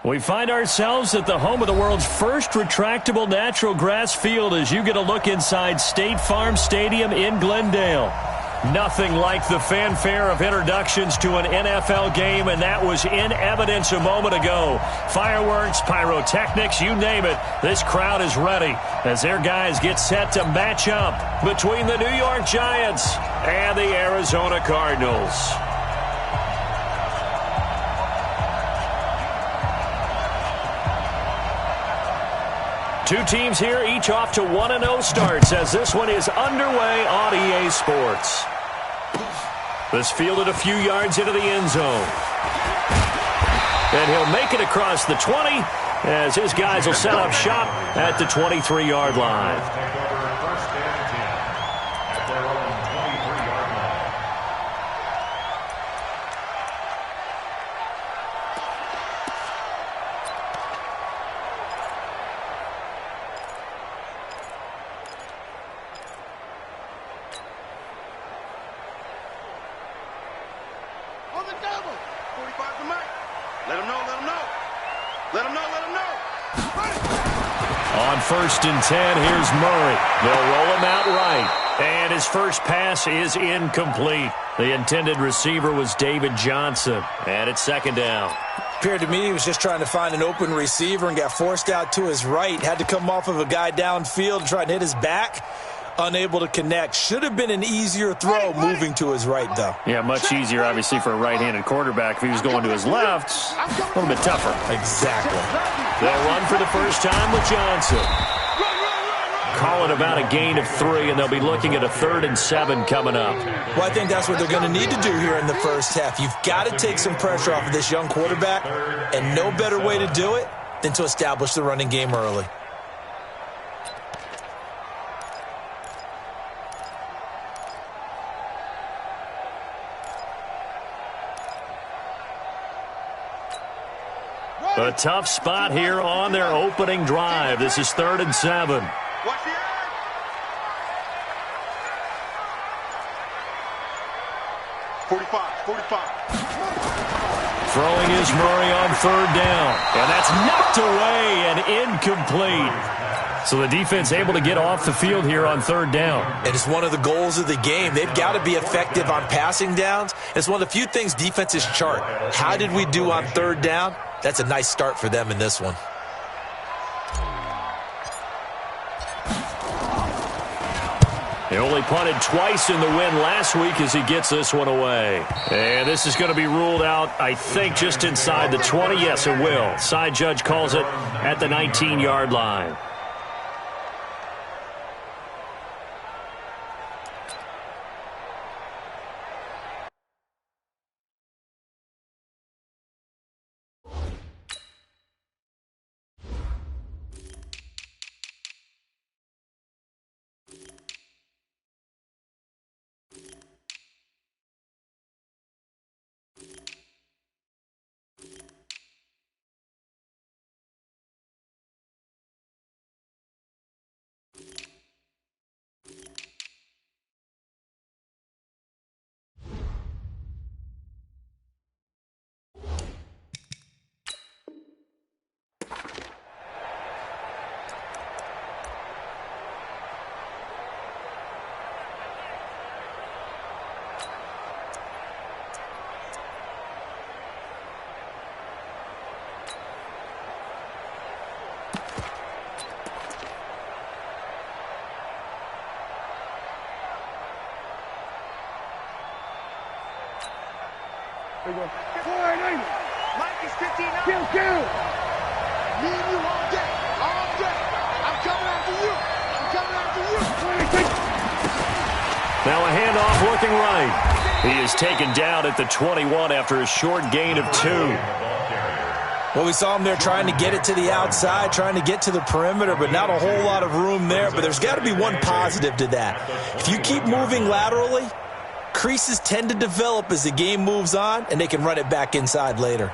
We find ourselves at the home of the world's first retractable natural grass field as you get a look inside State Farm Stadium in Glendale. Nothing like the fanfare of introductions to an NFL game, and that was in evidence a moment ago. Fireworks, pyrotechnics, you name it. This crowd is ready as their guys get set to match up between the New York Giants and the Arizona Cardinals. Two teams here, each off to 1-0 starts as this one is underway on EA Sports. This fielded a few yards into the end zone. And he'll make it across the 20 as his guys will set up shop at the 23-yard line. On 1st and 10, here's Murray. They'll roll him out right. And his first pass is incomplete. The intended receiver was David Johnson. And it's 2nd down. Appeared to me he was just trying to find an open receiver and got forced out to his right. Had to come off of a guy downfield and try to hit his back. Unable to connect. Should have been an easier throw moving to his right, though. Yeah, much easier, obviously, for a right-handed quarterback. If he was going to his left, a little bit tougher. Exactly. They'll run for the first time with Johnson. Call it about a gain of 3, and they'll be looking at a 3rd and 7 coming up. Well, I think that's what they're going to need to do here in the first half. You've got to take some pressure off of this young quarterback, and no better way to do it than to establish the running game early. A tough spot here on their opening drive. This is 3rd and 7. Watch the eye. 45. Throwing is Murray on 3rd down. And that's knocked away and incomplete. So the defense able to get off the field here on 3rd down. And it's one of the goals of the game. They've got to be effective on passing downs. It's one of the few things defenses chart. How did we do on 3rd down? That's a nice start for them in this one. They only punted twice in the win last week as he gets this one away. And this is going to be ruled out, I think, just inside the 20. Yes, it will. Side judge calls it at the 19-yard line. Mike is 15 now. Kill. Me and you all day. I'm coming after you. Now a handoff looking right. He is taken down at the 21 after a short gain of 2. Well, we saw him there trying to get it to the outside, trying to get to the perimeter, but not a whole lot of room there. But there's got to be one positive to that. If you keep moving laterally, creases tend to develop as the game moves on, and they can run it back inside later.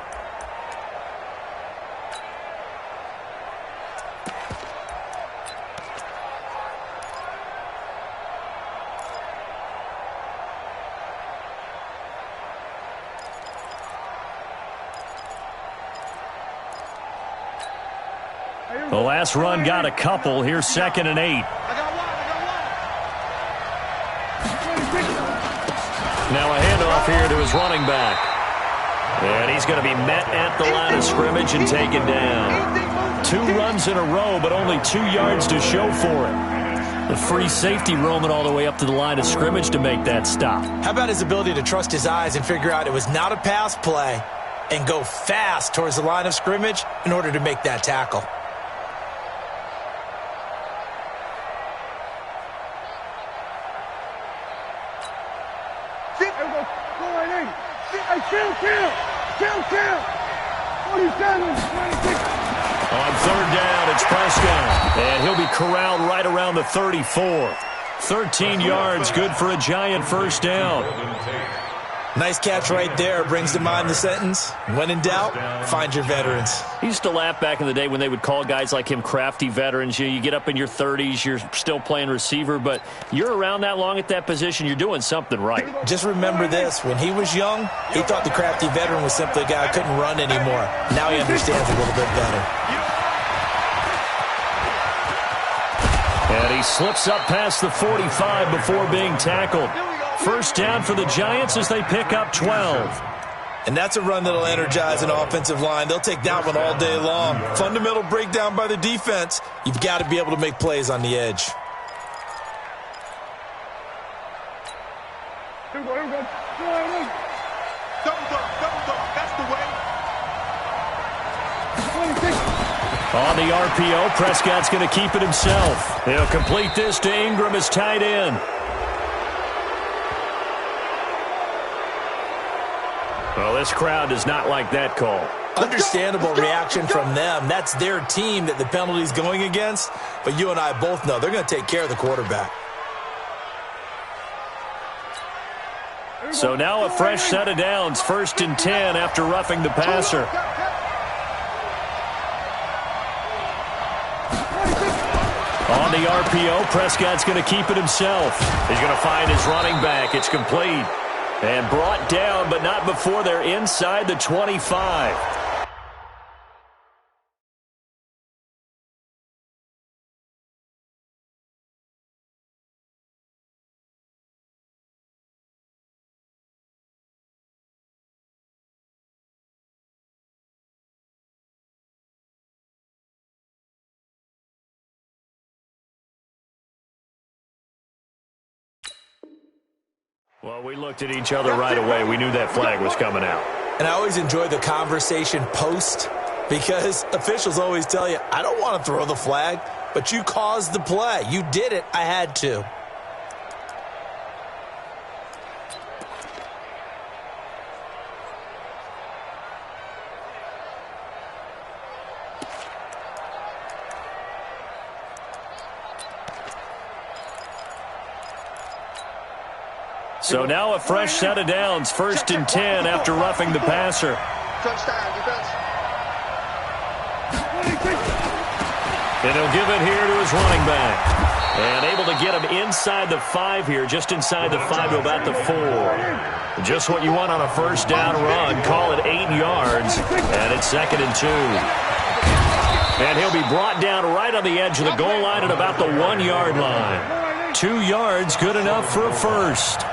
The last run got a couple. Here's 2nd and 8. Now a handoff here to his running back. And he's going to be met at the line of scrimmage and taken down. 2 runs in a row, but only 2 yards to show for it. The free safety roaming all the way up to the line of scrimmage to make that stop. How about his ability to trust his eyes and figure out it was not a pass play and go fast towards the line of scrimmage in order to make that tackle. Kill. 47, 26. On 3rd down, it's Prescott. And he'll be corralled right around the 34. 13 yards, good for a giant first down. Nice catch right there. Brings to mind the sentence, when in doubt, find your veterans. I used to laugh back in the day when they would call guys like him crafty veterans. You get up in your 30s, you're still playing receiver, but you're around that long at that position, you're doing something right. Just remember this. When he was young, he thought the crafty veteran was simply a guy who couldn't run anymore. Now he understands a little bit better. And he slips up past the 45 before being tackled. First down for the Giants as they pick up 12. And that's a run that'll energize an offensive line. They'll take that one all day long. Fundamental breakdown by the defense. You've got to be able to make plays on the edge. That's the way. On the RPO, Prescott's going to keep it himself. He'll complete this to Ingram as tight end. Well, this crowd does not like that call. Understandable reaction from them. That's their team that the penalty's going against. But you and I both know they're going to take care of the quarterback. So now a fresh set of downs. 1st and 10 after roughing the passer. On the RPO, Prescott's going to keep it himself. He's going to find his running back. It's complete. And brought down, but not before they're inside the 25. Well, we looked at each other right away. We knew that flag was coming out. And I always enjoy the conversation post because officials always tell you, I don't want to throw the flag, but you caused the play. You did it. I had to. So now a fresh set of downs. 1st and 10 after roughing the passer. And he'll give it here to his running back. And able to get him inside the 5 here, just inside the 5 to about the 4. Just what you want on a first down run. Call it 8 yards. And it's 2nd and 2. And he'll be brought down right on the edge of the goal line at about the 1-yard line. 2 yards, good enough for a first.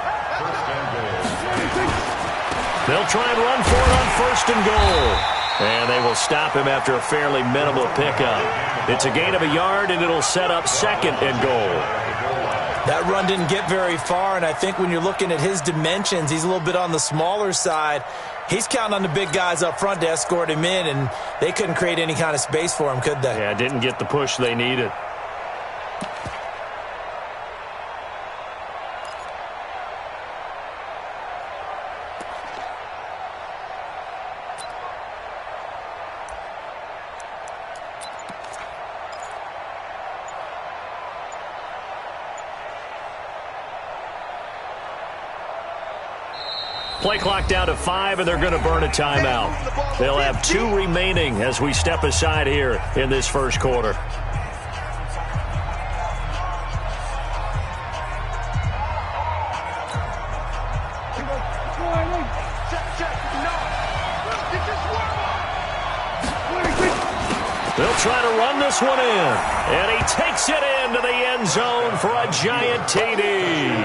They'll try and run for it on 1st and goal. And they will stop him after a fairly minimal pickup. It's a gain of a yard, and it'll set up 2nd and goal. That run didn't get very far, and I think when you're looking at his dimensions, he's a little bit on the smaller side. He's counting on the big guys up front to escort him in, and they couldn't create any kind of space for him, could they? Yeah, didn't get the push they needed. Play clock down to 5, and they're going to burn a timeout. They'll have 2 remaining as we step aside here in this first quarter. They'll try to run this one in. And he takes it into the end zone for a giant TD.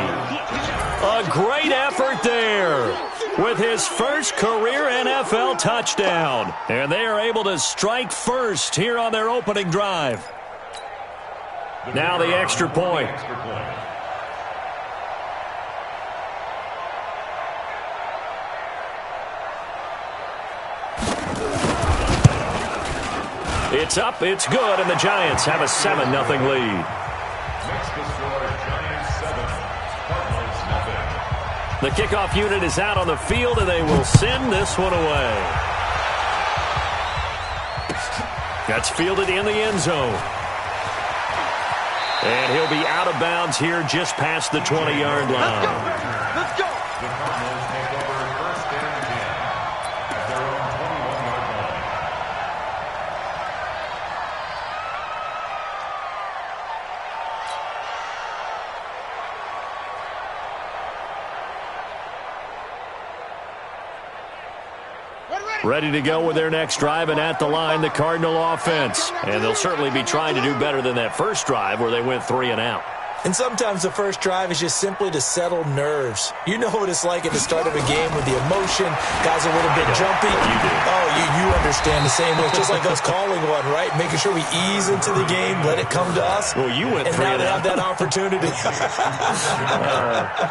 A great effort there with his first career NFL touchdown. And they are able to strike first here on their opening drive. Now the extra point. It's up, it's good, and the Giants have a 7-0 lead. The kickoff unit is out on the field, and they will send this one away. That's fielded in the end zone. And he'll be out of bounds here just past the 20-yard line. Let's go. The Cardinals take over first and 10 at their own 21-yard line. Ready to go with their next drive, and at the line, the Cardinal offense. And they'll certainly be trying to do better than that first drive where they went 3 and out. And sometimes the first drive is just simply to settle nerves. You know what it's like at the start of a game with the emotion. Guys are a little bit jumpy. You do. Oh, you understand the same way. It's just like us calling one, right? Making sure we ease into the game, let it come to us. Well, you went and 3 now and they out. have that opportunity.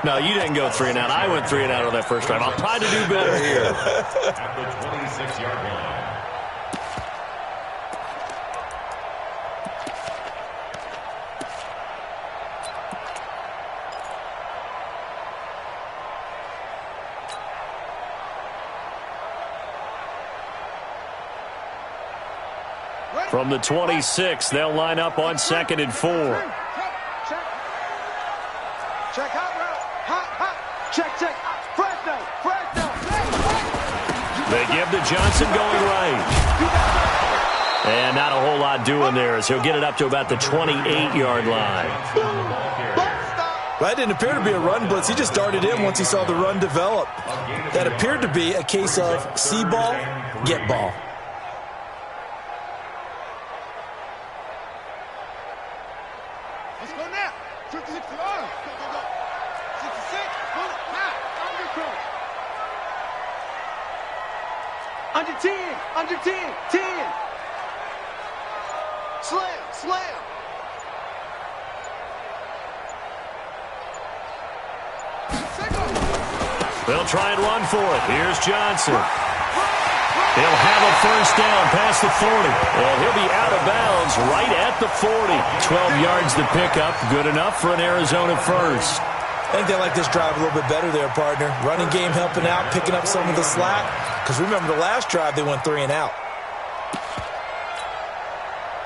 No, you didn't go 3 and out. I went 3 and out on that first drive. I'll try to do better here. At the 26-yard line. From the 26, they'll line up on 2nd and 4. Check hot route. Hot. Check. Fresno. They give to Johnson going right. And not a whole lot doing there as he'll get it up to about the 28-yard line. That didn't appear to be a run blitz. He just darted in once he saw the run develop. That appeared to be a case of see ball, get ball. Let's go now. 56 to go. 66. Now. Under 10. 10. Slam. They'll try and run for it. Here's Johnson. He'll have a first down past the 40. And he'll be out of bounds right at the 40. 12 yards to pick up. Good enough for an Arizona first. I think they like this drive a little bit better there, partner. Running game helping out, picking up some of the slack. Because remember the last drive, they went 3 and out.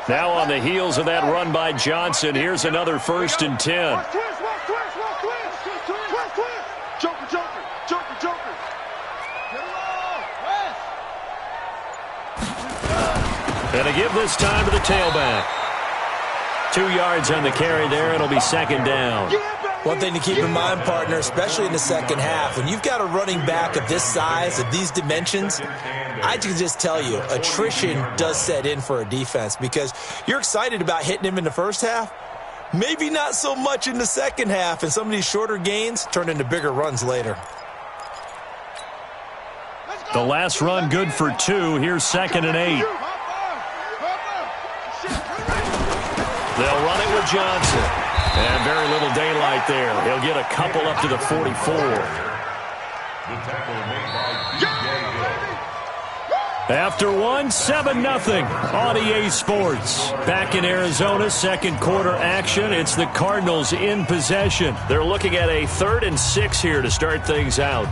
Now on the heels of that run by Johnson, here's another 1st and 10. Twist. Joker. And a give this time to the tailback. 2 yards on the carry there. It'll be 2nd down. One thing to keep in mind, partner, especially in the second half, when you've got a running back of this size, of these dimensions, I can just tell you, attrition does set in for a defense because you're excited about hitting him in the first half. Maybe not so much in the second half, and some of these shorter gains turn into bigger runs later. The last run good for 2. Here's 2nd and 8. They'll run it with Johnson. And very little daylight there. He'll get a couple up to the 44. The tackle made by DJ Hill. After 7-0 on EA Sports. Back in Arizona, second quarter action. It's the Cardinals in possession. They're looking at a 3rd and 6 here to start things out.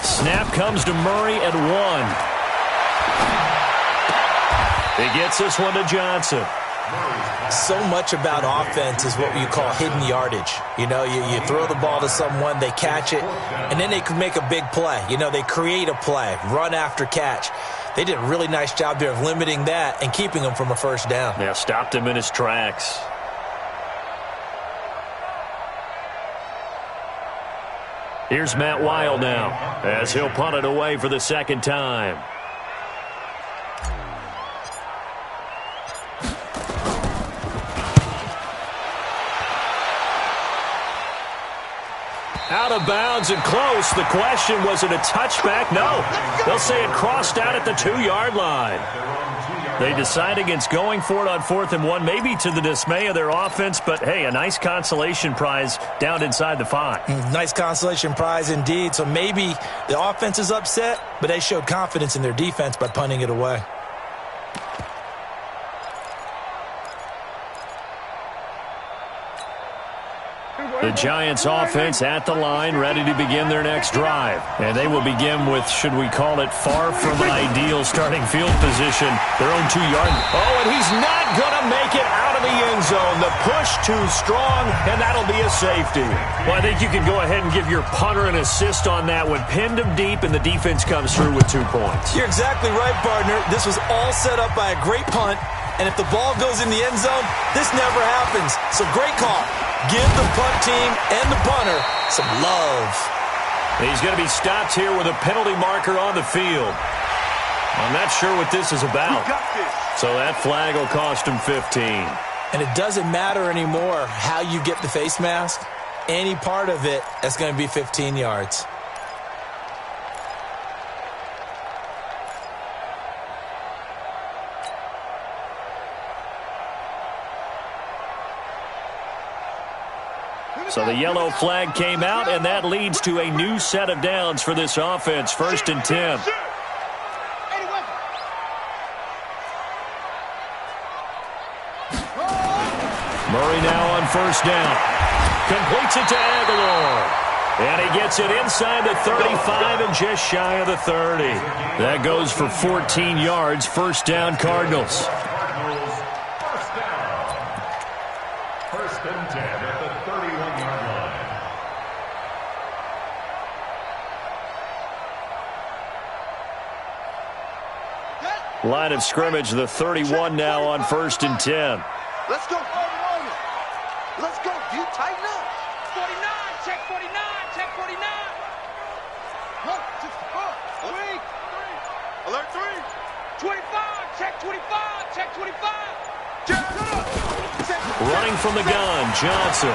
Snap comes to Murray at 1. He gets this one to Johnson. So much about offense is what you call hidden yardage. You know, you throw the ball to someone, they catch it, and then they can make a big play. You know, they create a play, run after catch. They did a really nice job there of limiting that and keeping him from a first down. Yeah, stopped him in his tracks. Here's Matt Weil now as he'll punt it away for the second time. Out of bounds and close. The question, was it a touchback? No. They'll say it crossed out at the 2-yard line. They decide against going for it on 4th and 1, maybe to the dismay of their offense, but hey, a nice consolation prize down inside the 5. Nice consolation prize indeed. So maybe the offense is upset, but they showed confidence in their defense by punting it away. The Giants offense at the line, ready to begin their next drive. And they will begin with, should we call it, far from ideal starting field position. Their own 2-yard. Oh, and he's not going to make it out of the end zone. The push too strong, and that'll be a safety. Well, I think you can go ahead and give your punter an assist on that one. Pinned him deep, and the defense comes through with 2 points. You're exactly right, partner. This was all set up by a great punt. And if the ball goes in the end zone, this never happens. So great call. Give the punt team and the punter some love. He's going to be stopped here with a penalty marker on the field. I'm not sure what this is about. So that flag will cost him 15. And it doesn't matter anymore how you get the face mask. Any part of it, that's going to be 15 yards. So the yellow flag came out, and that leads to a new set of downs for this offense. 1st and 10. Murray now on 1st down. Completes it to Aguilar. And he gets it inside the 35 and just shy of the 30. That goes for 14 yards. 1st down, Cardinals. Line of scrimmage, the 31 now on 1st and 10. Let's go. Let's go. You tighten up. 49. Check 49. Check 49. Alert 3. 25. Check 25. Check 25. Running from the gun, Johnson.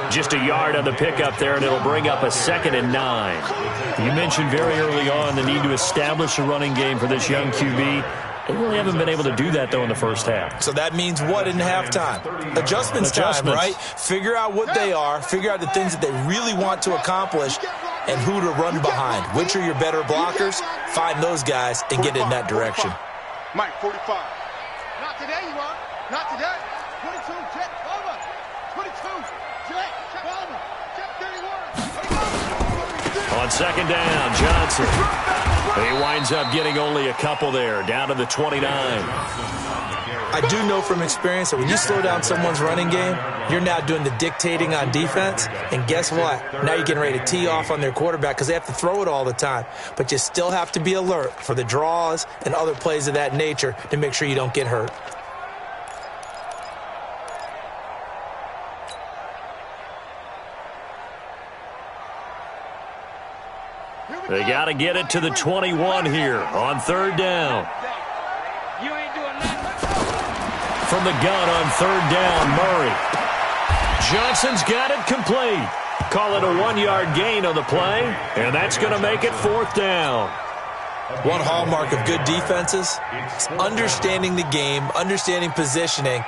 Just a yard on the pickup there, and it'll bring up a 2nd and 9. You mentioned very early on the need to establish a running game for this young QB. They really haven't been able to do that, though, in the first half. So that means what in halftime? Adjustments time, right? Figure out what they are, figure out the things that they really want to accomplish, and who to run behind. Which are your better blockers? Find those guys and get in that direction. Mike, 45. Not today, you are. Not today. 22, check, over. 22, check, over. Check 31. On 2nd down, Johnson. He winds up getting only a couple there, down to the 29. I do know from experience that when you slow down someone's running game, you're now doing the dictating on defense. And guess what? Now you're getting ready to tee off on their quarterback because they have to throw it all the time. But you still have to be alert for the draws and other plays of that nature to make sure you don't get hurt. They got to get it to the 21 here on 3rd down. You ain't doing nothing. From the gun on 3rd down, Murray. Johnson's got it complete. Call it a 1-yard gain on the play, and that's going to make it 4th down. One hallmark of good defenses is understanding the game, understanding positioning,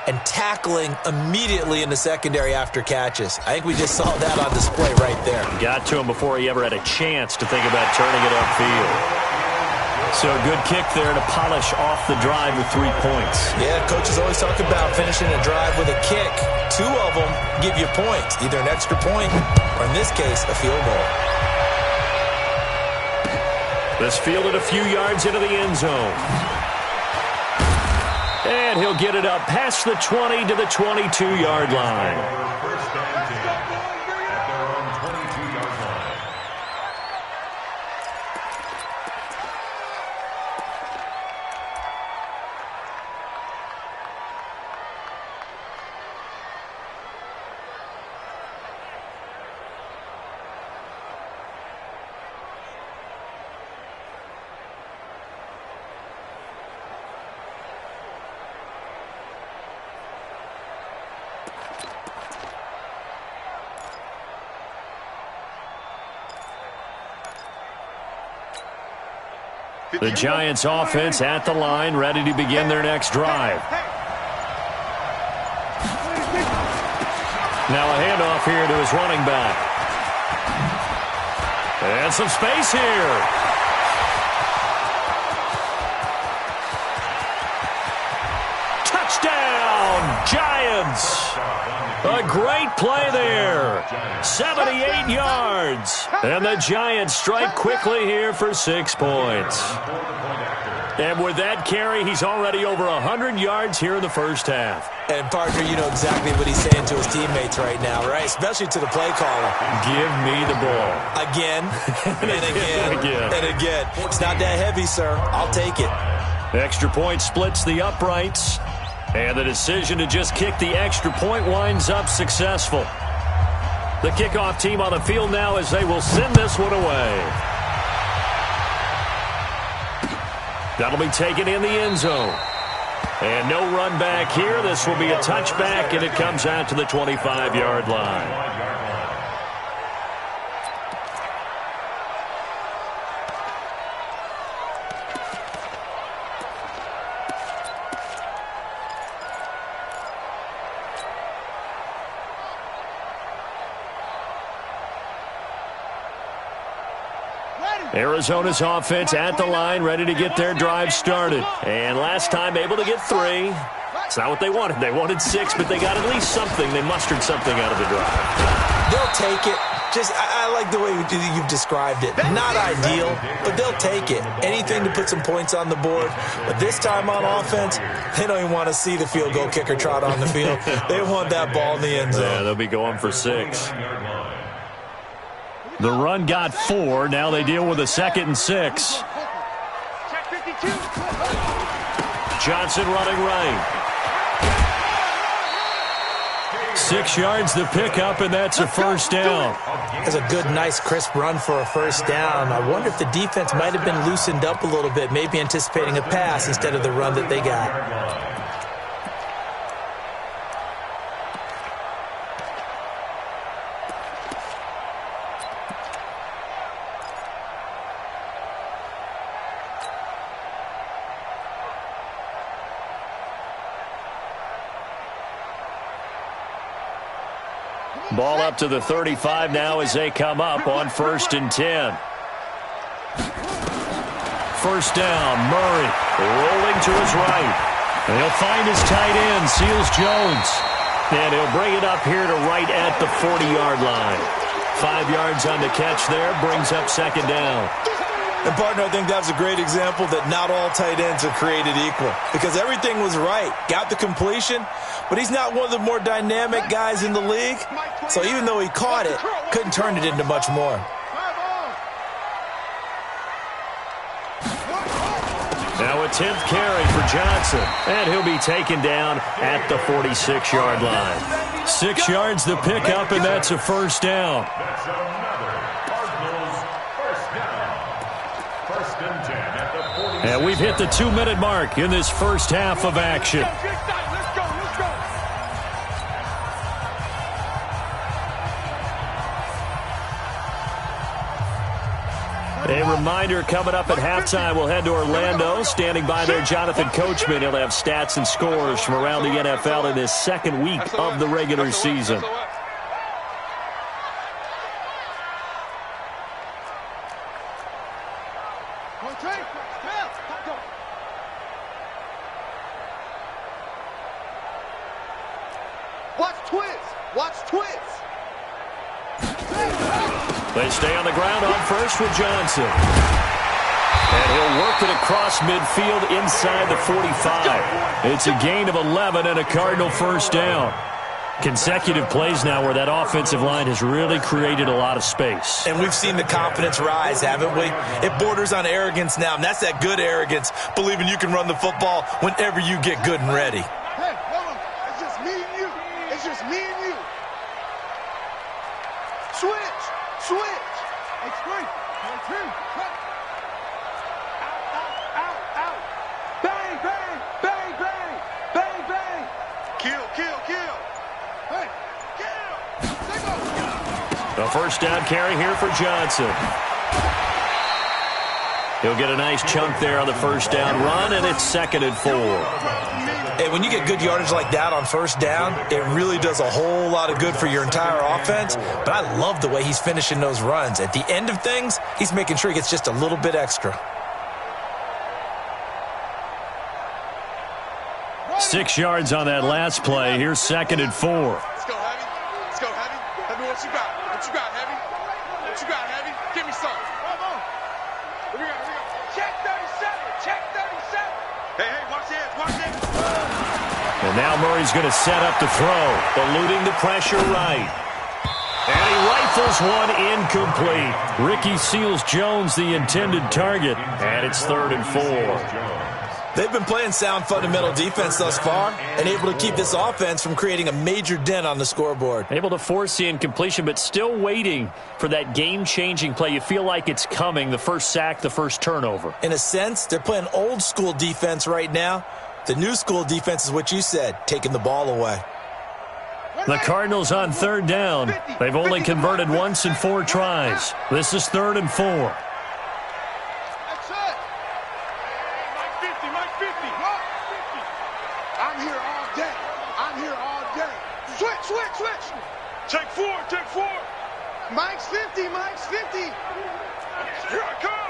and tackling immediately in the secondary after catches. I think we just saw that on display right there. Got to him before he ever had a chance to think about turning it upfield. So a good kick there to polish off the drive with 3 points. Yeah, coaches always talk about finishing a drive with a kick. 2 of them give you points, either an extra point or, in this case, a field goal. This fielded a few yards into the end zone. And he'll get it up past the 20 to the 22-yard line. First down 10 at their own 22-yard line. The Giants offense at the line, ready to begin their next drive. Now a handoff here to his running back. And some space here. Touchdown, Giants. A great play there. 78 yards. And the Giants strike quickly here for 6 points. And with that carry, he's already over 100 yards here in the first half. And, partner, you know exactly what he's saying to his teammates right now, right? Especially to the play caller. Give me the ball. Again, and again, and again. It's not that heavy, sir. I'll take it. Extra point splits the uprights. And the decision to just kick the extra point winds up successful. The kickoff team on the field now as they will send this one away. That'll be taken in the end zone. And no run back here. This will be a touchback, and it comes out to the 25-yard line. Arizona's offense at the line, ready to get their drive started. And last time able to get 3. It's not what they wanted. They wanted 6, but they got at least something. They mustered something out of the drive. They'll take it. I like the way you've described it. Not ideal, but they'll take it. Anything to put some points on the board. But this time on offense, they don't even want to see the field goal kicker trot on the field. They want that ball in the end zone. Yeah, they'll be going for 6. The run got 4. Now they deal with a 2nd and 6. Johnson running right. 6 yards the pickup, and that's a first down. That's a good, nice, crisp run for a first down. I wonder if the defense might have been loosened up a little bit, maybe anticipating a pass instead of the run that they got. Ball up to the 35 now as they come up on 1st and 10. First down, Murray rolling to his right. And he'll find his tight end, Seals Jones. And he'll bring it up here to right at the 40-yard line. 5 yards on the catch there, brings up 2nd down. And, partner, I think that's a great example that not all tight ends are created equal. Because everything was right. Got the completion, but he's not one of the more dynamic guys in the league. So even though he caught it, couldn't turn it into much more. Now a 10th carry for Johnson. And he'll be taken down at the 46-yard line. 6 yards the pickup, and that's a first down. That's another Cardinals first down. 1st and 10 at the 46. And we've hit the 2-minute mark in this first half of action. A reminder, coming up at halftime, we'll head to Orlando. Standing by there, Jonathan Coachman. He'll have stats and scores from around the NFL in his 2nd week of the regular season. Watch twist. Watch twist. They stay on the ground on 1st with Johnson. And he'll work it across midfield inside the 45. It's a gain of 11 and a Cardinal first down. Consecutive plays now where that offensive line has really created a lot of space. And we've seen the confidence rise, haven't we? It borders on arrogance now, and that's that good arrogance, believing you can run the football whenever you get good and ready. Hey, hold on. It's just me and you. It's just me and you. Switch. Switch. Hey, screen. Hey, two. Out, out, out. Bang, bang, bang, bang. Bang, bang. Kill, kill, kill. Hey, kill. Take off. A first down carry here for Johnson. He'll get a nice chunk there on the first down run, and it's 2nd and 4. Hey, when you get good yardage like that on first down, it really does a whole lot of good for your entire offense. But I love the way he's finishing those runs. At the end of things, he's making sure he gets just a little bit extra. 6 yards on that last play. Here's 2nd and 4. Let's go, Heavy. Let's go, Heavy. Let me what you got. What you got, Heavy? What you got, Heavy? Give me some. Come on. What we got? What we got? Check 37. Check 37. Hey, hey, watch this. Watch this. And now Murray's going to set up to throw, eluding the pressure right. And he rifles one incomplete. Ricky Seals-Jones, the intended target, and it's 3rd and 4. They've been playing sound fundamental defense thus far and able to keep this offense from creating a major dent on the scoreboard. Able to force the incompletion, but still waiting for that game-changing play. You feel like it's coming, the first sack, the first turnover. In a sense, they're playing old-school defense right now. The new school defense is what you said, taking the ball away. The Cardinals on 3rd down. They've only converted once in 4 tries. This is 3rd and 4. That's it. Mike 50, Mike 50. What? 50. I'm here all day. I'm here all day. Switch, switch, switch. Take 4, take 4. Mike's 50, Mike's 50. Here I come.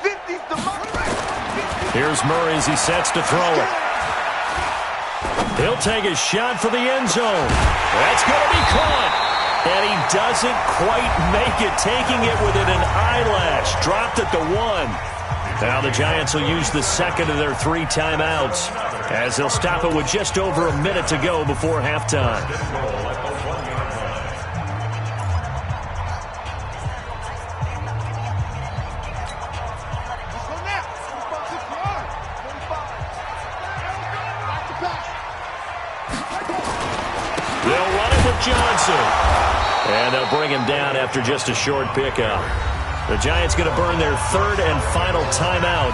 50's the mark. Here's Murray as he sets to throw it. He'll take a shot for the end zone. That's going to be caught. And he doesn't quite make it, taking it within an eyelash. Dropped at the 1. Now the Giants will use the second of their 3 timeouts as they'll stop it with just over a minute to go before halftime. They'll run it with Johnson. And they'll bring him down after just a short pickup. The Giants going to burn their 3rd and final timeout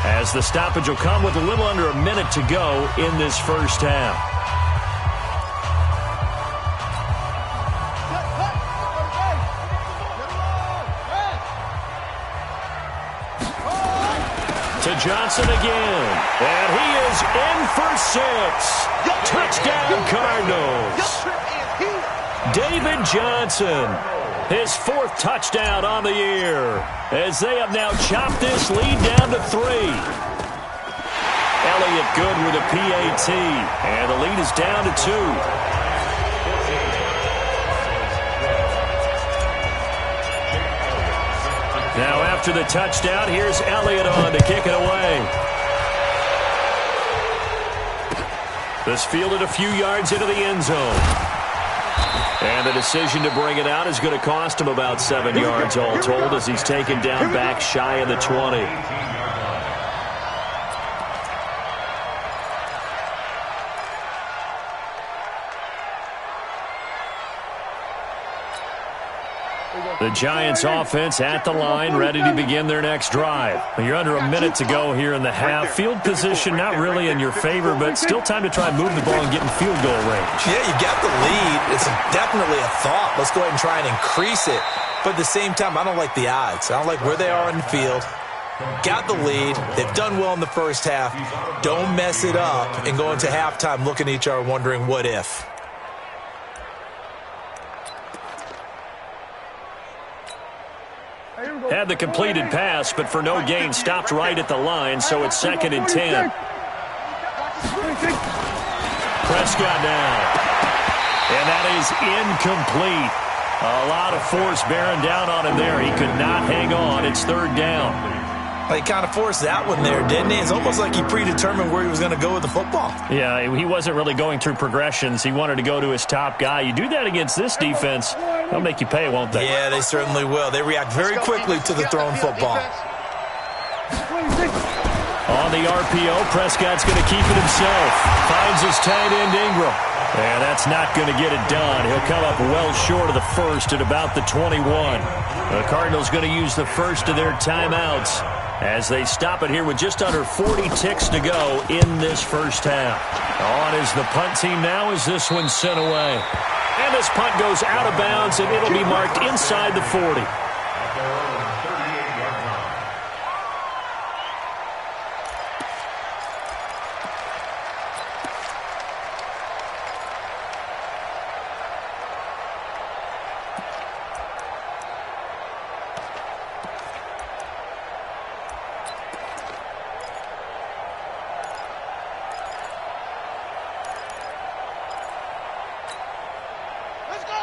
as the stoppage will come with a little under a minute to go in this first half. To Johnson again. And he is in for 6. Touchdown, Cardinals. David Johnson, his 4th touchdown on the year, as they have now chopped this lead down to 3. Elliott good with a PAT, and the lead is down to 2. Now after the touchdown, here's Elliott on to kick it away. This fielded a few yards into the end zone. And the decision to bring it out is going to cost him about 7 yards all told as he's taken down back shy of the 20. The Giants offense at the line, ready to begin their next drive. You're under a minute to go here in the half. Field position not really in your favor, but still time to try and move the ball and get in field goal range. Yeah, you got the lead. It's definitely a thought. Let's go ahead and try and increase it. But at the same time, I don't like the odds. I don't like where they are in the field. Got the lead. They've done well in the first half. Don't mess it up and go into halftime looking at each other wondering what if. Had the completed pass, but for no gain, stopped right at the line, so it's 2nd and 10. Prescott now. And that is incomplete. A lot of force bearing down on him there. He could not hang on. It's 3rd down. He kind of forced that one there, didn't he? It's almost like he predetermined where he was going to go with the football. Yeah, he wasn't really going through progressions. He wanted to go to his top guy. You do that against this defense, they'll make you pay, won't they? Yeah, they certainly will. They react very quickly to the thrown football. On the RPO, Prescott's going to keep it himself. Finds his tight end, Ingram. And that's not going to get it done. He'll come up well short of the first at about the 21. The Cardinals going to use the first of their timeouts as they stop it here with just under 40 ticks to go in this first half. On is the punt team now as this one's sent away. And this punt goes out of bounds, and it'll be marked inside the 40.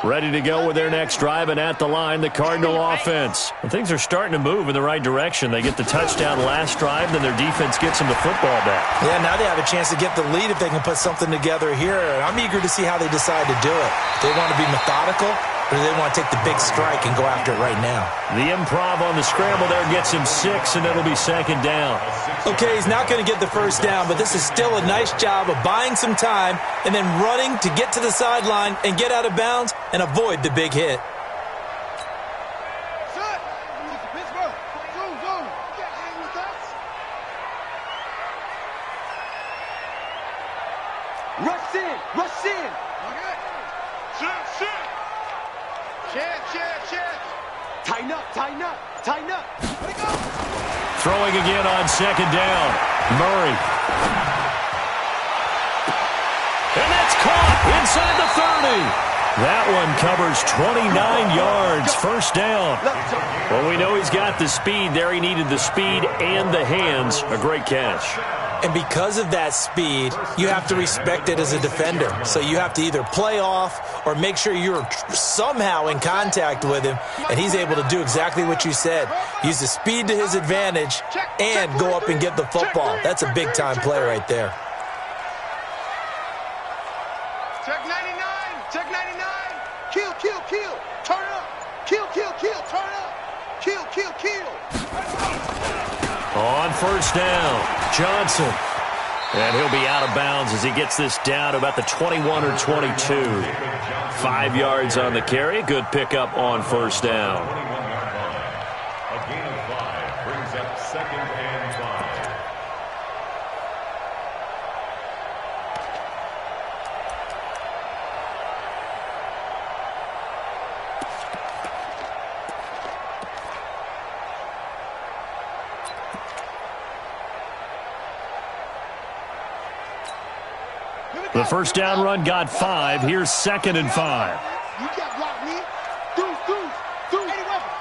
Ready to go with their next drive, and at the line, the Cardinal offense. And things are starting to move in the right direction. They get the touchdown last drive, then their defense gets them the football back. Yeah, now they have a chance to get the lead if they can put something together here. I'm eager to see how they decide to do it. Do they want to be methodical, or do they want to take the big strike and go after it right now? The improv on the scramble there gets him 6, and it'll be second down. Okay, he's not going to get the first down, but this is still a nice job of buying some time and then running to get to the sideline and get out of bounds and avoid the big hit. Rush in, rush in. Check. Tighten up, tighten up, tighten up. Let it go. Throwing again on second down. Murray. And that's caught inside the 30. That one covers 29 yards. First down. Well, we know he's got the speed there. He needed the speed and the hands. A great catch. And because of that speed, you have to respect it as a defender. So you have to either play off or make sure you're somehow in contact with him, and he's able to do exactly what you said. Use the speed to his advantage and go up and get the football. That's a big-time play right there. Check 99, check 99. Kill, kill, kill. Turn up. Kill, kill, kill. Turn up. Kill, kill, kill. On first down, Johnson. And he'll be out of bounds as he gets this down to about the 21 or 22. 5 yards on the carry. Good pickup on first down. A gain of 5 brings up second and 5. The first down run got 5. Here's second and 5. You can't block me. Do. Any weapon.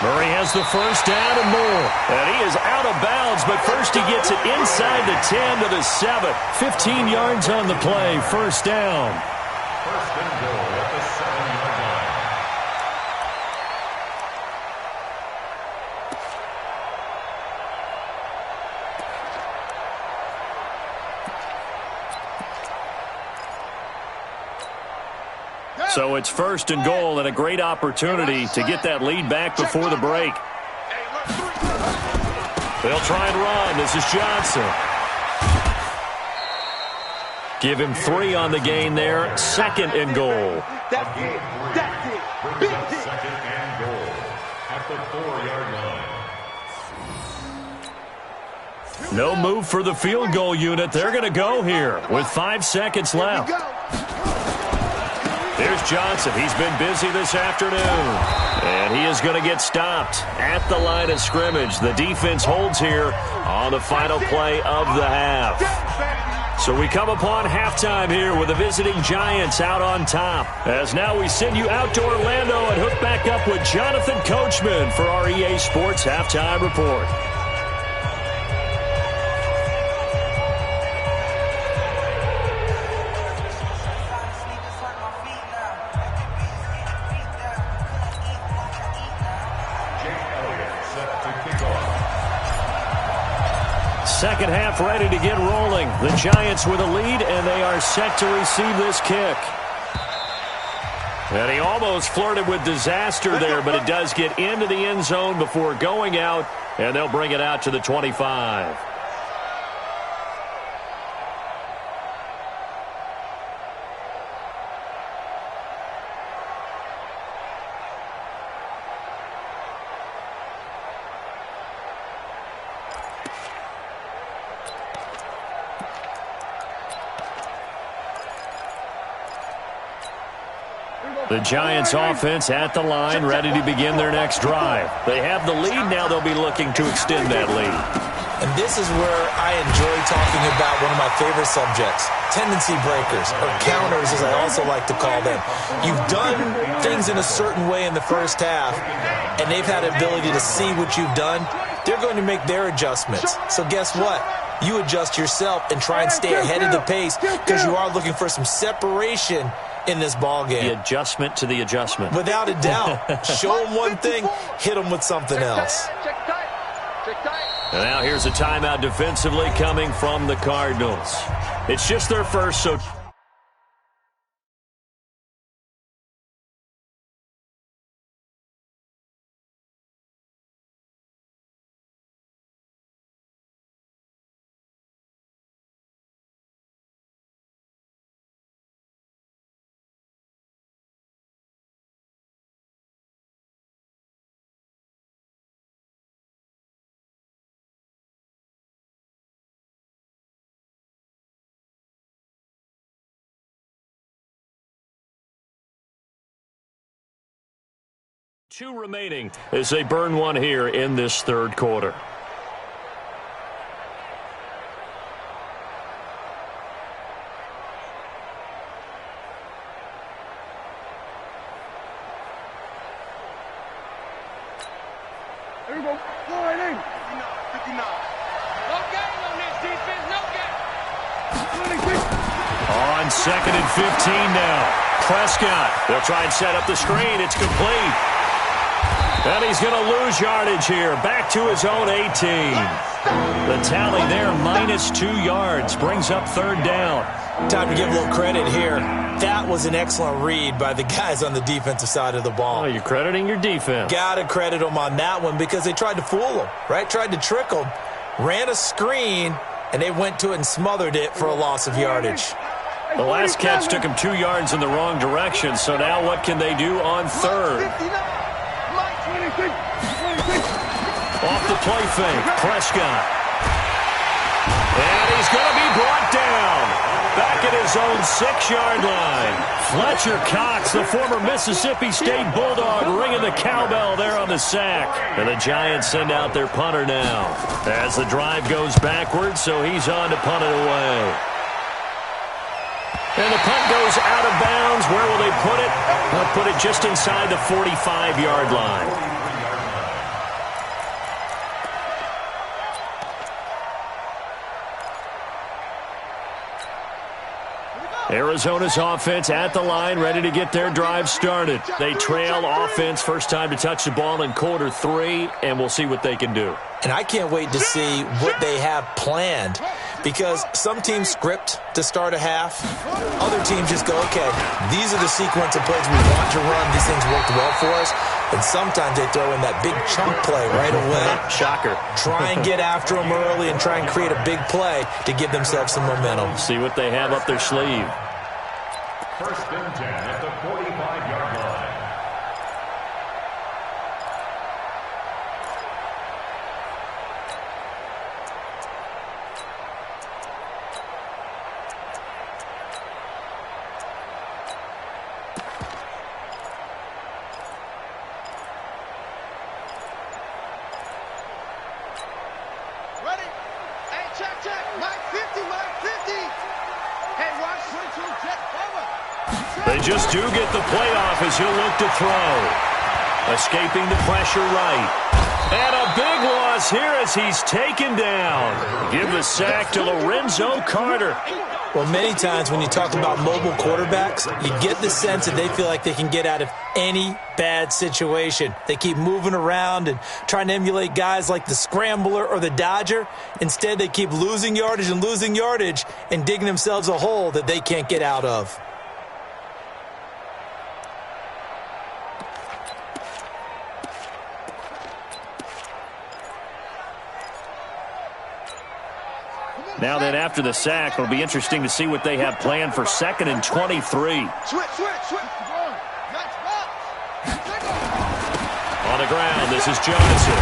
Murray has the first down and more. And he is out of bounds, but first he gets it inside the 10 to the 7. 15 yards on the play. First down. First and goal at the 7-yard line. So it's first and goal and a great opportunity to get that lead back before the break. They'll try and run. This is Johnson. Give him 3 on the gain there. Second and goal. That's it. Brings up second and goal at the 4-yard line. No move for the field goal unit. They're going to go here with 5 seconds left. Here's Johnson. He's been busy this afternoon. And he is going to get stopped at the line of scrimmage. The defense holds here on the final play of the half. So we come upon halftime here with the visiting Giants out on top. As now we send you out to Orlando and hook back up with Jonathan Coachman for our EA Sports Halftime Report. second half ready to get rolling. The Giants with a lead, and they are set to receive this kick. And he almost flirted with disaster there, but it does get into the end zone before going out, and they'll bring it out to the 25. The Giants offense at the line, ready to begin their next drive. They have the lead. Now they'll be looking to extend that lead. And this is where I enjoy talking about one of my favorite subjects, tendency breakers, or counters as I also like to call them. You've done things in a certain way in the first half, and they've had the ability to see what you've done. They're going to make their adjustments. So guess what? You adjust yourself and try and stay ahead of the pace because you are looking for some separation in this ball game. The adjustment to the adjustment. Without a doubt. Show them one thing, hit them with something else. And now here's a timeout defensively coming from the Cardinals. It's just their first, so... Two remaining as they burn one here in this third quarter. There we go. Go right in. 59. No game on this defense. No game. On 2nd and 15 now. Prescott. They'll try and set up the screen. It's complete. And he's going to lose yardage here. Back to his own 18. The tally there, -2 yards. Brings up third down. Time to give a little credit here. That was an excellent read by the guys on the defensive side of the ball. Oh, you're crediting your defense. Got to credit them on that one because they tried to fool them, right? Tried to trick them. Ran a screen, and they went to it and smothered it for a loss of yardage. The last catch took him 2 yards in the wrong direction, so now what can they do on third? Off the play fake, Prescott. And he's going to be brought down. Back at his own 6-yard line. Fletcher Cox, the former Mississippi State Bulldog, ringing the cowbell there on the sack. And the Giants send out their punter now. As the drive goes backwards, so he's on to punt it away. And the punt goes out of bounds. Where will they put it? They'll put it just inside the 45-yard line. Arizona's offense at the line, ready to get their drive started. They trail offense, first time to touch the ball in quarter 3, and we'll see what they can do. And I can't wait to see what they have planned because some teams script to start a half. Other teams just go, okay, these are the sequence of plays we want to run. These things worked well for us. And sometimes they throw in that big chunk play right away. Shocker. Try and get after them early and try and create a big play to give themselves some momentum. See what they have up their sleeve. First and 10 at the 45-yard line. They just do get the play off as he'll look to throw. Escaping the pressure right. And a big loss here as he's taken down. Give the sack to Lorenzo Carter. Well, many times when you talk about mobile quarterbacks, you get the sense that they feel like they can get out of any bad situation. They keep moving around and trying to emulate guys like the Scrambler or the Dodger. Instead, they keep losing yardage and digging themselves a hole that they can't get out of. Now then, after the sack, it'll be interesting to see what they have planned for 2nd and 23. Switch. On the ground, this is Johnson.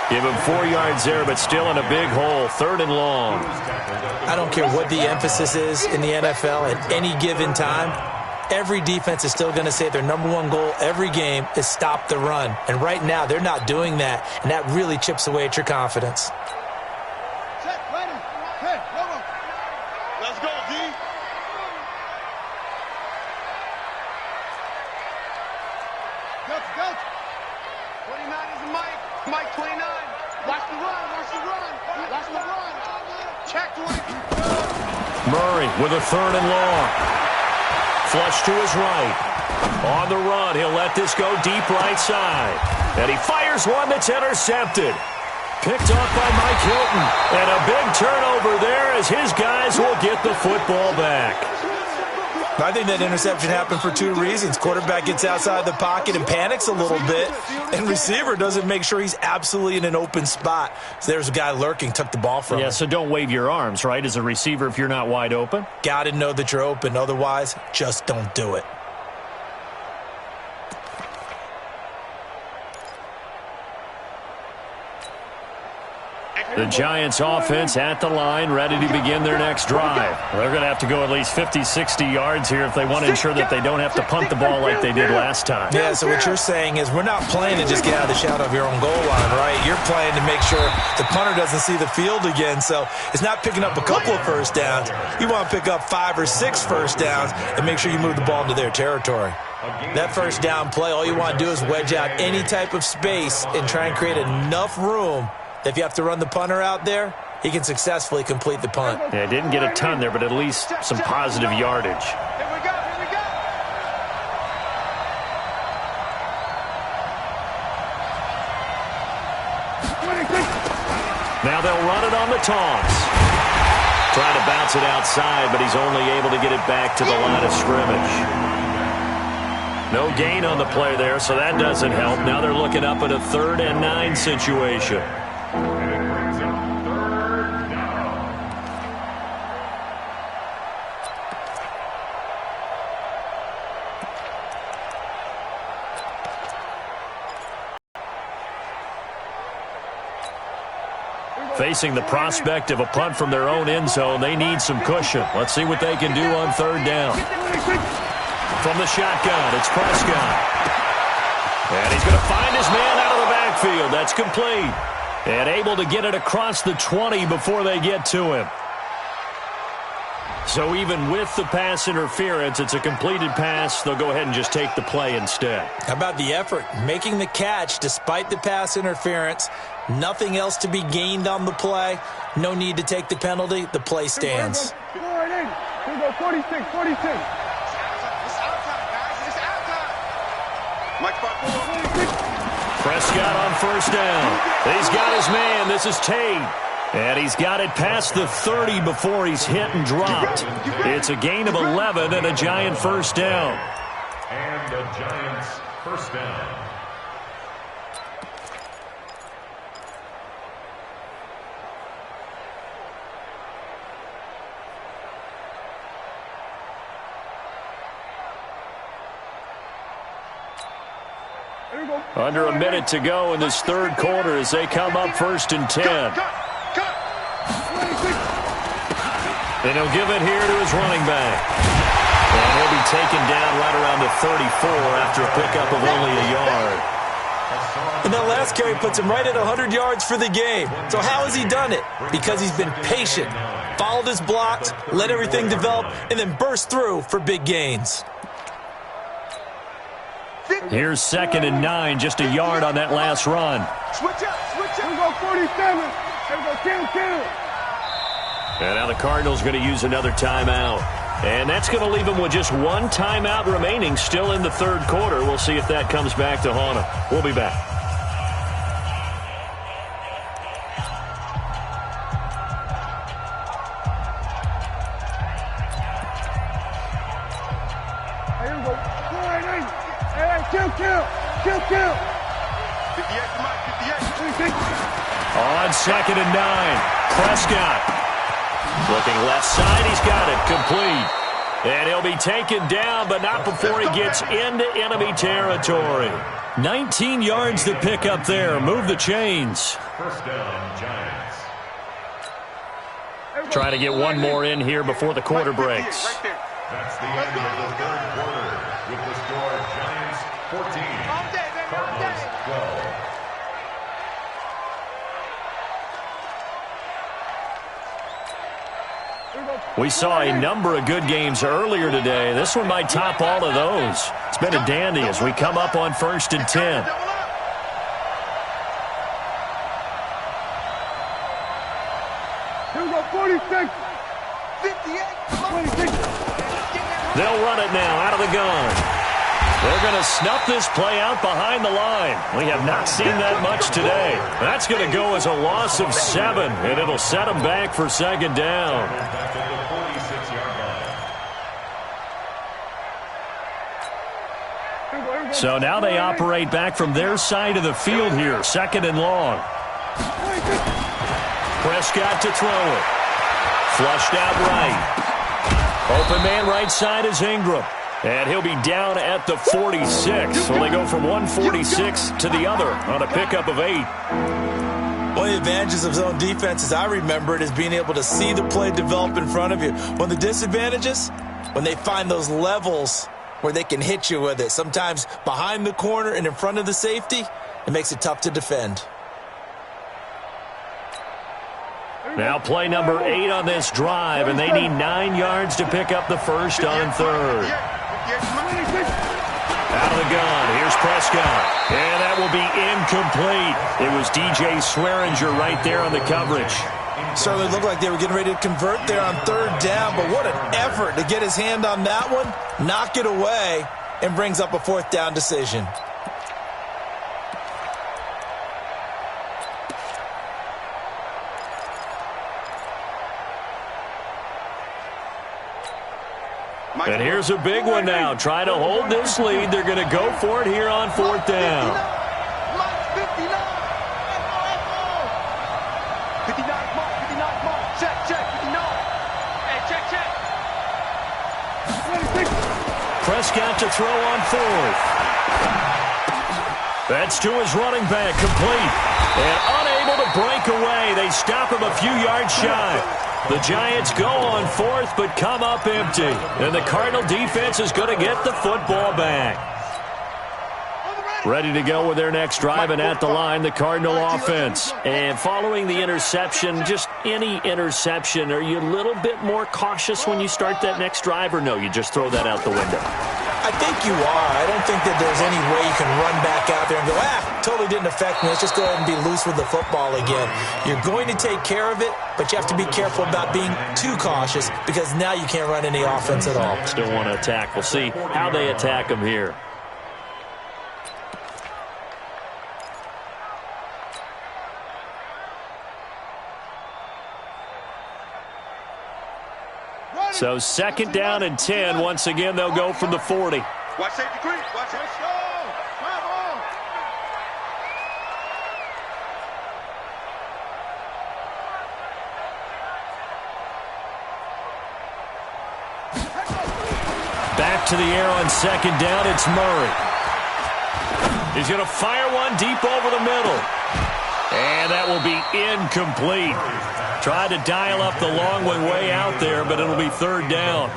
Give him 4 yards there, but still in a big hole. 3rd and long. I don't care what the emphasis is in the NFL at any given time. Every defense is still going to say their number one goal every game is stop the run. And right now, they're not doing that, and that really chips away at your confidence. Let's go, D. Go. 29 is Mike. Mike 29. Watch the run. Check 20. Murray with a 3rd and long. Flush to his right. On the run, he'll let this go deep right side. And he fires one that's intercepted. Picked off by Mike Hilton. And a big turnover there as his guys will get the football back. I think that interception happened for 2 reasons. Quarterback gets outside the pocket and panics a little bit, and receiver doesn't make sure he's absolutely in an open spot. So there's a guy lurking, took the ball from him. Yeah, so don't wave your arms, right, as a receiver if you're not wide open. Got to know that you're open. Otherwise, just don't do it. The Giants offense at the line, ready to begin their next drive. They're going to have to go at least 50, 60 yards here if they want to ensure that they don't have to punt the ball like they did last time. Yeah, so what you're saying is we're not playing to just get out of the shadow of your own goal line, right? You're playing to make sure the punter doesn't see the field again. So it's not picking up a couple of first downs. You want to pick up 5 or 6 first downs and make sure you move the ball into their territory. That first down play, all you want to do is wedge out any type of space and try and create enough room that if you have to run the punter out there, he can successfully complete the punt. Yeah, didn't get a ton there, but at least some positive yardage. Here we go. Now they'll run it on the toss. Trying to bounce it outside, but he's only able to get it back to the line of scrimmage. No gain on the play there, so that doesn't help. Now they're looking up at a 3rd and 9 situation. Facing the prospect of a punt from their own end zone, they need some cushion. Let's see what they can do on 3rd down. From the shotgun, it's Prescott. And he's going to find his man out of the backfield. That's complete. And able to get it across the 20 before they get to him. So even with the pass interference, it's a completed pass. They'll go ahead and just take the play instead. How about the effort? Making the catch despite the pass interference. Nothing else to be gained on the play. No need to take the penalty. The play stands. Here we go, 46. It's outside, guys. It's outside. Mike, Prescott on 1st down. He's got his man. This is Tate. And he's got it past the 30 before he's hit and dropped. It's a gain of 11 and a Giant 1st down. And the Giants 1st down. Under a minute to go in this 3rd quarter as they come up 1st and 10. And he'll give it here to his running back. And he'll be taken down right around the 34 after a pickup of only a yard. And that last carry puts him right at 100 yards for the game. So how has he done it? Because he's been patient, followed his blocks, let everything develop, and then burst through for big gains. Here's 2nd and 9, just a yard on that last run. Switch up. Here we go, 47. Here we go, 10. And now the Cardinals going to use another timeout. And that's going to leave them with just one timeout remaining still in the third quarter. We'll see if that comes back to haunt them. We'll be back. Kill. 58. On 2nd and 9, Prescott. Looking left side, he's got it, complete. And he'll be taken down, but not before he gets into enemy territory. 19 yards to pick up there. Move the chains. First down, Giants. Trying to get one more in here before the quarter breaks. That's the end of the third quarter with the score Giants 14, Cardinals 12. We saw a number of good games earlier today. This one might top all of those. It's been a dandy as we come up on 1st and 10. Here we go, 46. 58. 26. They'll run it now out of the gun. They're going to snuff this play out behind the line. We have not seen that much today. That's going to go as a loss of 7, and it'll set them back for 2nd down. Back at the 46-yard line. So now they operate back from their side of the field here, 2nd and long. Prescott to throw it. Flushed out right. Open man right side is Ingram. And he'll be down at the 46. So they go from 146 to the other on a pickup of 8. One of the advantages of zone defense, as I remember it, is being able to see the play develop in front of you. One of the disadvantages, when they find those levels where they can hit you with it. Sometimes behind the corner and in front of the safety, it makes it tough to defend. Now play number 8 on this drive, and they need 9 yards to pick up the first on 3rd. Out of the gun, here's Prescott. And that will be incomplete. It was DJ Swearinger right there on the coverage. Certainly looked like they were getting ready to convert there on 3rd down, but what an effort to get his hand on that one, knock it away, and brings up a 4th down decision. And here's a big one now. Trying to hold this lead. They're going to go for it here on 4th down. 59. Check. 59. Hey, check. Prescott to throw on 4th. That's to his running back, complete. And unable to break away. They stop him a few yards shy. The Giants go on 4th, but come up empty. And the Cardinal defense is going to get the football back. Ready to go with their next drive, and at the line, the Cardinal offense. And following the interception, just any interception, are you a little bit more cautious when you start that next drive, or no, you just throw that out the window? I think you are. I don't think that there's any way you can run back out there and go, totally didn't affect me. Let's just go ahead and be loose with the football again. You're going to take care of it, but you have to be careful about being too cautious because now you can't run any offense at all. Still want to attack. We'll see how they attack them here. So 2nd down and 10. Once again, they'll go from the 40. Watch safety creep. Watch it. Back to the air on 2nd down. It's Murray. He's going to fire one deep over the middle. And that will be incomplete. Tried to dial up the long one way out there, but it'll be 3rd down.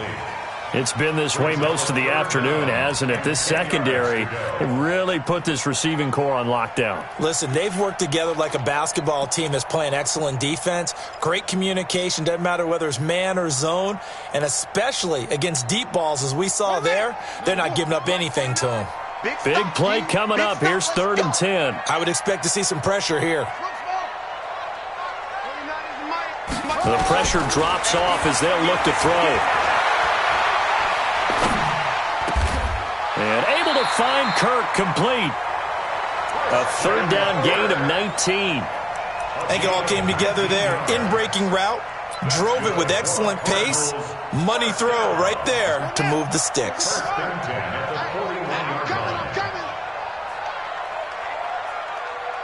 It's been this way most of the afternoon, hasn't it? This secondary really put this receiving core on lockdown. Listen, they've worked together like a basketball team that's playing excellent defense. Great communication, doesn't matter whether it's man or zone. And especially against deep balls, as we saw there, they're not giving up anything to them. Big play coming up. Here's 3rd and 10. I would expect to see some pressure here. The pressure drops off as they'll look to throw. And able to find Kirk complete. A third down gain of 19. I think it all came together there. In-breaking route, drove it with excellent pace. Money throw right there to move the sticks. I'm coming.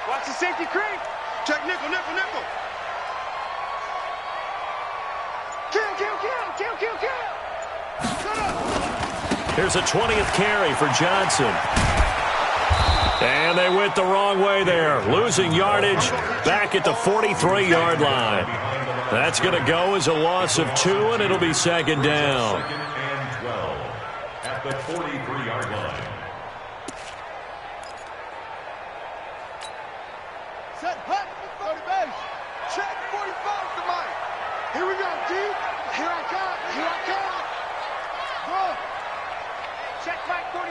Watch the safety creep. Check nickel. Kill. Shut up. Here's a 20th carry for Johnson. And they went the wrong way there. Losing yardage back at the 43-yard line. That's going to go as a loss of 2, and it'll be second down. Second and 12 at the 43-yard line. Set, hut, 30 base. Check 45 to Mike. Here we go, D. Here I come. Go. Check Mike 45.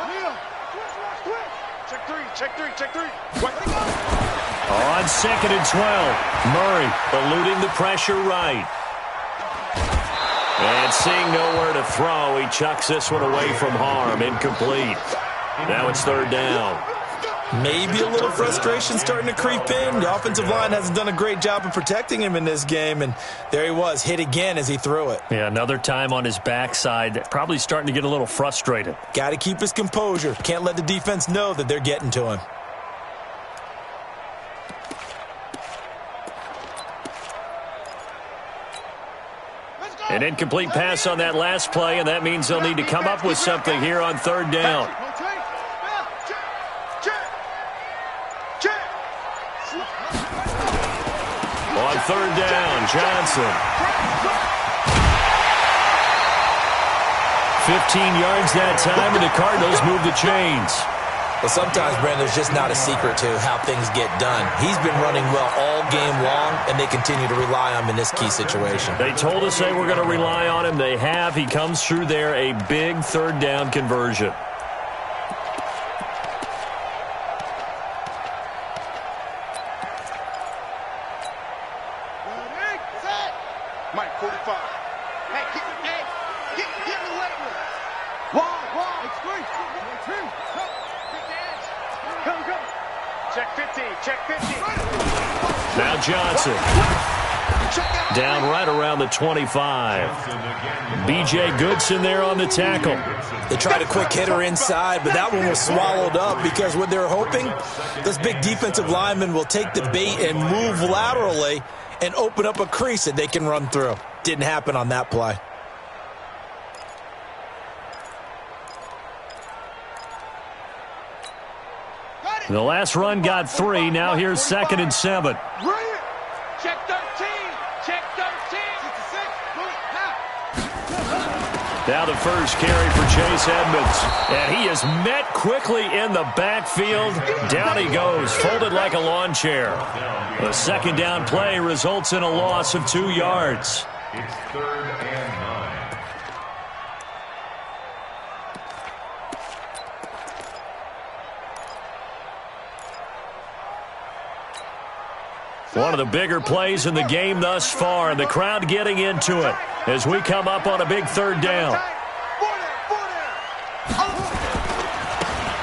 Neil. Switch. Check 3. Wait. On second and 12, Murray eluding the pressure right. And seeing nowhere to throw, he chucks this one away from harm. Incomplete. Now it's third down. Maybe a little frustration starting to creep in. The offensive line hasn't done a great job of protecting him in this game, and there he was, hit again as he threw it. Yeah, another time on his backside, probably starting to get a little frustrated. Got to keep his composure. Can't let the defense know that they're getting to him. An incomplete pass on that last play, and that means they'll need to come up with something here on third down. On third down, Johnson. 15 yards that time, and the Cardinals move the chains. Well, sometimes, Brandon, there's just not a secret to how things get done. He's been running well all game long, and they continue to rely on him in this key situation. They told us they were going to rely on him. They have. He comes through there, a big third down conversion. Mike 45. Hey, get in the weight room. Wall, explain. Come. Check 50. Now Johnson. Down right around the 25. B.J. Goodson there on the tackle. They tried a quick hitter inside, but that one was swallowed up because what they're hoping, this big defensive lineman will take the bait and move laterally and open up a crease that they can run through. Didn't happen on that play. The last run got 3. Now here's second and 7. Check 13. Now the first carry for Chase Edmonds. And he is met quickly in the backfield. Down he goes, folded like a lawn chair. The second down play results in a loss of 2 yards. It's third and 9. One of the bigger plays in the game thus far, and the crowd getting into it as we come up on a big third down.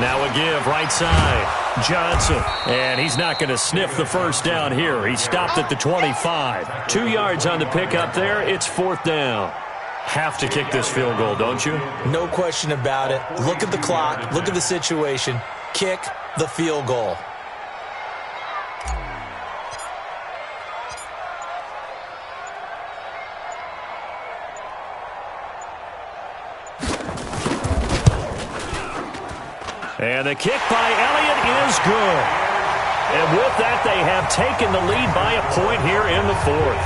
Now a give right side. Johnson, and he's not going to sniff the first down here. He stopped at the 25. 2 yards on the pickup there. It's fourth down. Have to kick this field goal, don't you? No question about it. Look at the clock. Look at the situation. Kick the field goal. And the kick by Elliott is good. And with that, they have taken the lead by a point here in the fourth.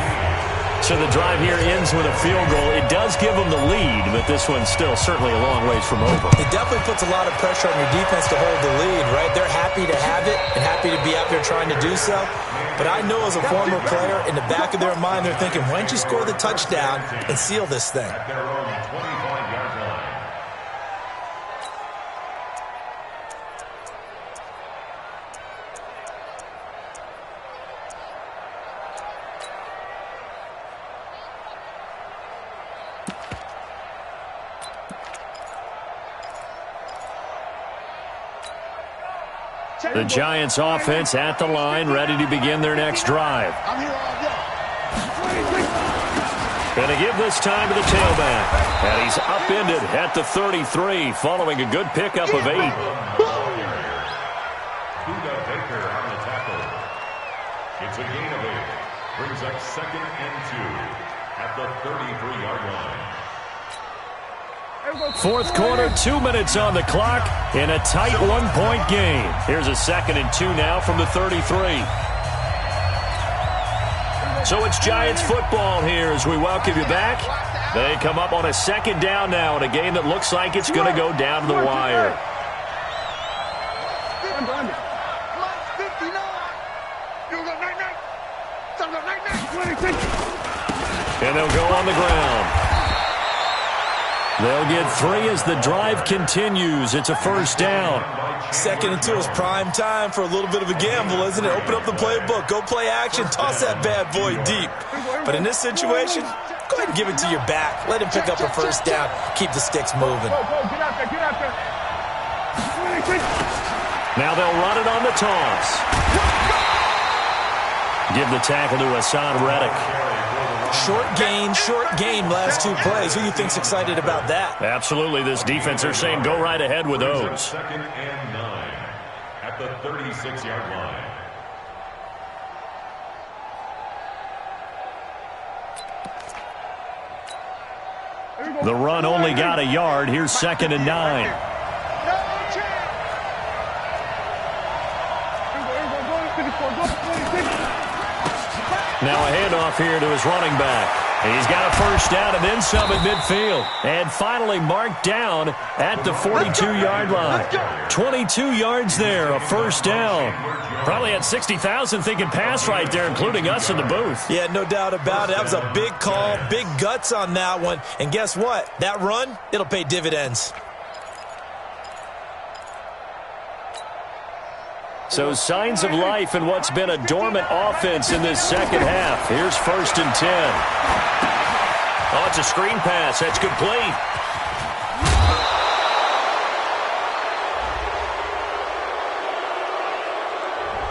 So the drive here ends with a field goal. It does give them the lead, but this one's still certainly a long ways from over. It definitely puts a lot of pressure on your defense to hold the lead, right? They're happy to have it and happy to be out there trying to do so. But I know as a former player, in the back of their mind, they're thinking, why don't you score the touchdown and seal this thing? At their own 25-yard line. The Giants offense at the line, ready to begin their next drive. I'm here all day. Going to give this time to the tailback. And he's upended at the 33 following a good pickup of 8. It's a gain of 8. Brings up 2nd and 2 at the 33-yard line. Fourth quarter, 2 minutes on the clock in a tight one-point game. Here's a 2nd and 2 now from the 33. So it's Giants football here as we welcome you back. They come up on a 2nd down now in a game that looks like it's going to go down to the wire. And they'll go on the ground. They'll get 3 as the drive continues. It's a 1st down. 2nd and 2 is prime time for a little bit of a gamble, isn't it? Open up the playbook, go play action, toss that bad boy deep. But in this situation, go ahead and give it to your back. Let him pick up a 1st down. Keep the sticks moving. Now they'll run it on the toss. Give the tackle to Hassan Reddick. Short gain, last 2 plays. Who do you think's excited about that? Absolutely. This defense, they're saying go right ahead with those. 2nd and 9 at the 36-yard line. The run only got a yard. Here's 2nd and 9. Now a handoff here to his running back. He's got a 1st down and then some at midfield. And finally marked down at the 42-yard line. 22 yards there, a 1st down. Probably had 60,000 thinking pass right there, including us in the booth. Yeah, no doubt about it. That was a big call, big guts on that one. And guess what? That run, it'll pay dividends. So signs of life in what's been a dormant offense in this 2nd half. Here's 1st and 10. Oh, it's a screen pass. That's complete.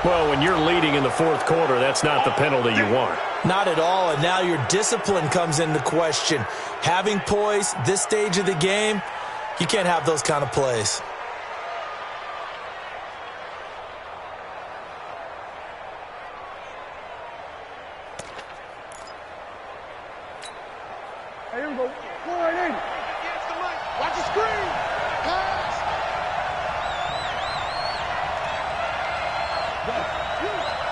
Well, when you're leading in the 4th quarter, that's not the penalty you want. Not at all, and now your discipline comes into question. Having poise, this stage of the game, you can't have those kind of plays. Here we go. Go right in. Watch the screen. Pass.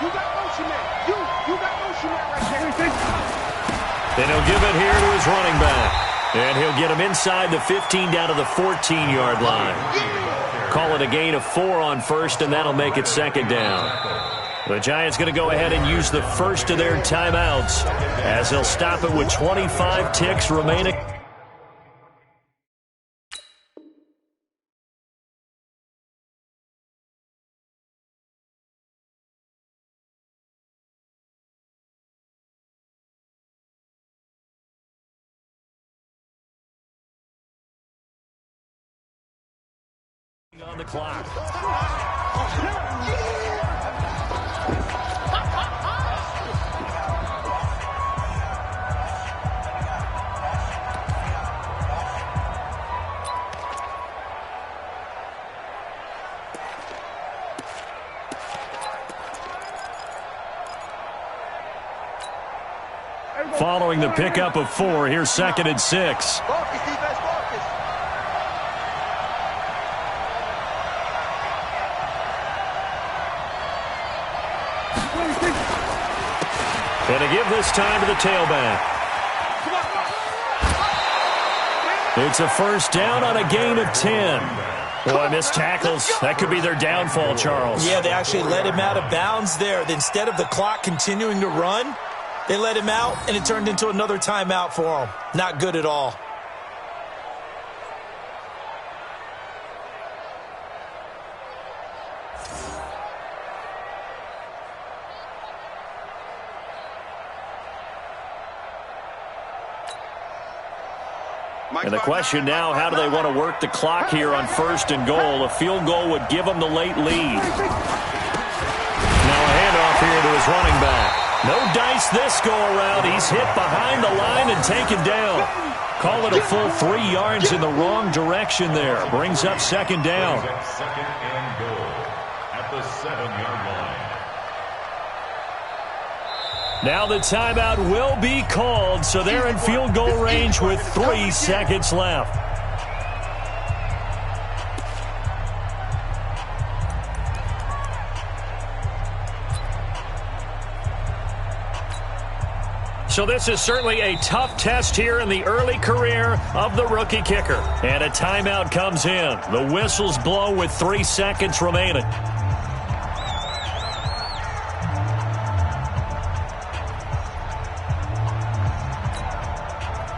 You got motion man. You got motion man right there. And he'll give it here to his running back. And he'll get him inside the 15 down to the 14-yard line. Call it a gain of 4 on 1st, and that'll make it 2nd down. The Giants going to go ahead and use the 1st of their timeouts as they'll stop it with 25 ticks remaining. On the clock. Following the pickup of 4, here's 2nd and 6. And to give this time to the tailback. It's a 1st down on a gain of 10. Boy, missed tackles. That could be their downfall, Charles. Yeah, they actually let him out of bounds there. Instead of the clock continuing to run, they let him out, and it turned into another timeout for him. Not good at all. And the question now, how do they want to work the clock here on 1st and goal? A field goal would give them the late lead. Now a handoff here to his running back. No dice this go-around. He's hit behind the line and taken down. Call it a full 3 yards in the wrong direction there. Brings up 2nd down. Second and goal at the 7-yard line. Now the timeout will be called, so they're in field goal range with 3 seconds left. So this is certainly a tough test here in the early career of the rookie kicker. And a timeout comes in. The whistles blow with 3 seconds remaining.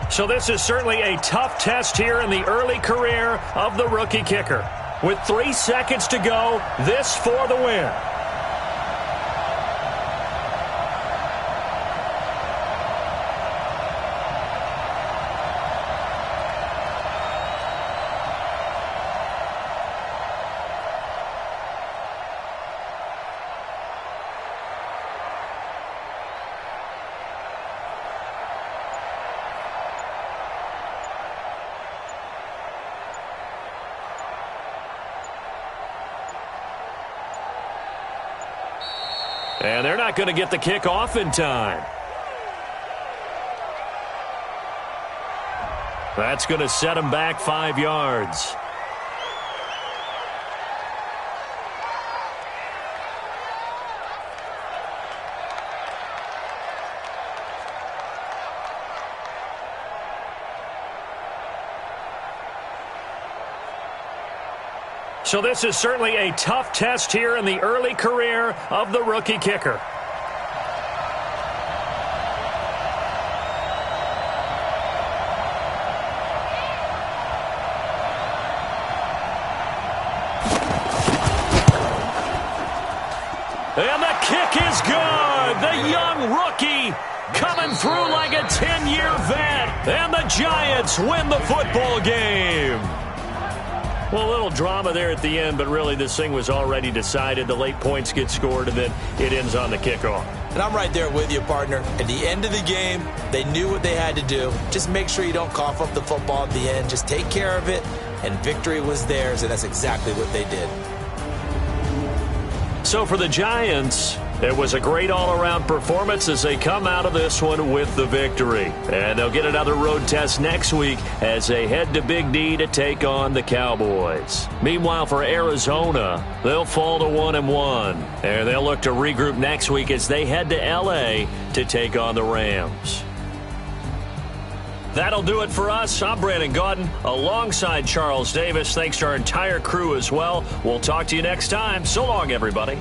So this is certainly a tough test here in the early career of the rookie kicker. With 3 seconds to go, this for the win. And they're not going to get the kick off in time. That's going to set them back 5 yards. So this is certainly a tough test here in the early career of the rookie kicker. And the kick is good. The young rookie coming through like a 10-year vet. And the Giants win the football game. Well, a little drama there at the end, but really this thing was already decided. The late points get scored, and then it ends on the kickoff. And I'm right there with you, partner. At the end of the game, they knew what they had to do. Just make sure you don't cough up the football at the end. Just take care of it, and victory was theirs, and that's exactly what they did. So for the Giants, it was a great all-around performance as they come out of this one with the victory. And they'll get another road test next week as they head to Big D to take on the Cowboys. Meanwhile, for Arizona, they'll fall to 1-1. And they'll look to regroup next week as they head to L.A. to take on the Rams. That'll do it for us. I'm Brandon Gaudin alongside Charles Davis. Thanks to our entire crew as well. We'll talk to you next time. So long, everybody.